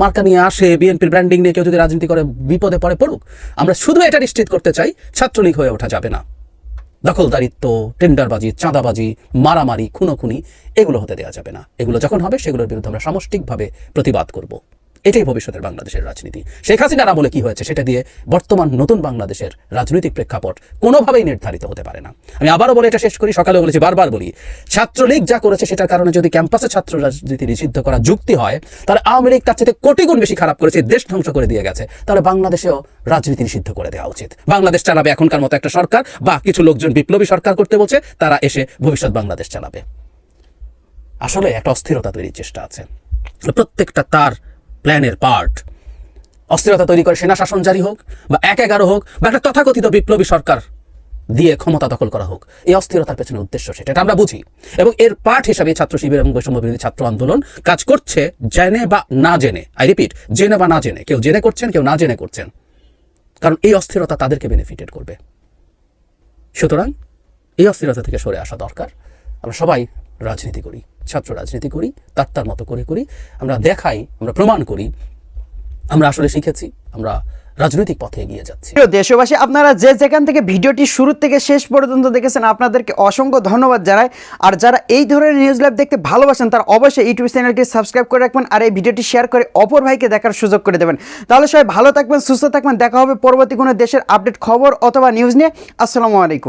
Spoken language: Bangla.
মার্কা নিয়ে আসে, বিএনপির ব্র্যান্ডিং নিয়ে কেউ যদি রাজনীতি করে বিপদে পড়ুক। আমরা শুধু এটা নিশ্চিত করতে চাই ছাত্রলীগ হয়ে ওঠা যাবে না। দখলদারিত্ব, টেন্ডারবাজি, চাঁদাবাজি, মারামারি, খুনোখুনি এগুলো হতে দেওয়া যাবে না। এগুলো যখন হবে সেগুলোর বিরুদ্ধে আমরা সামষ্টিকভাবে প্রতিবাদ করব। এটাই ভবিষ্যতের বাংলাদেশের রাজনীতি। শেখ হাসিনার আমলে কি হয়েছে সেটা দিয়ে বর্তমান নতুন বাংলাদেশের রাজনৈতিক প্রেক্ষাপট কোনোভাবেই নির্ধারিত হতে পারে না। আমি আবারও বলে এটা শেষ করি, সকালে বলেছি, বারবার বলি, ছাত্রলীগ যা করেছে সেটার কারণে যদি ক্যাম্পাসে ছাত্র রাজনীতি নিষিদ্ধ করা যুক্তি হয়, তাহলে আওয়ামী লীগ তার চেয়ে কোটি গুণ বেশি খারাপ করেছে, দেশ ধ্বংস করে দিয়ে গেছে। তাহলে বাংলাদেশেও রাজনীতি নিষিদ্ধ করে দেওয়া উচিত। বাংলাদেশ চালাবে এখনকার মতো একটা সরকার, বা কিছু লোকজন বিপ্লবী সরকার করতে বলছে, তারা এসে ভবিষ্যৎ বাংলাদেশ চালাবে। আসলে একটা অস্থিরতা তৈরির চেষ্টা আছে, প্রত্যেকটা তার প্ল্যানের পার্ট। অস্থিরতা তৈরি করে সেনা শাসন জারি হোক, বা ১/১১ হোক, বা একটা তথাকথিত বিপ্লবী সরকার দিয়ে ক্ষমতা দখল করা হোক, এই অস্থিরতার পেছনে উদ্দেশ্য সেটা আমরা বুঝি। এবং এর পার্ট হিসাবে ছাত্র শিবির এবং বৈষম্য বিরোধী ছাত্র আন্দোলন কাজ করছে, জেনে বা না জেনে। আই রিপিট, জেনে বা না জেনে। কেউ জেনে করছেন, কেউ না জেনে করছেন, কারণ এই অস্থিরতা তাদেরকে বেনিফিটেড করবে। সুতরাং এই অস্থিরতা থেকে সরে আসা দরকার। আমরা সবাই রাজনীতি করি, ছাত্র রাজনীতি করি, তার মতো করি। আমরা দেখাই, আমরা প্রমাণ করি আমরা আসলে শিখেছি, আমরা রাজনৈতিক পথে এগিয়ে যাচ্ছি। দেশবাসী, আপনারা যে যেখান থেকে ভিডিওটি শুরু থেকে শেষ পর্যন্ত দেখেছেন, আপনাদেরকে অসংখ্য ধন্যবাদ জানাই। আর যারা এই ধরনের নিউজ লাইভ দেখতে ভালোবাসেন, তারা অবশ্যই ইউটিউব চ্যানেলটি সাবস্ক্রাইব করে রাখবেন, আর এই ভিডিওটি শেয়ার করে অপর ভাইকে দেখার সুযোগ করে দেবেন। তাহলে সবাই ভালো থাকবেন, সুস্থ থাকবেন। দেখা হবে পরবর্তী কোনো দেশের আপডেট খবর অথবা নিউজ নিয়ে। আসসালামু আলাইকুম।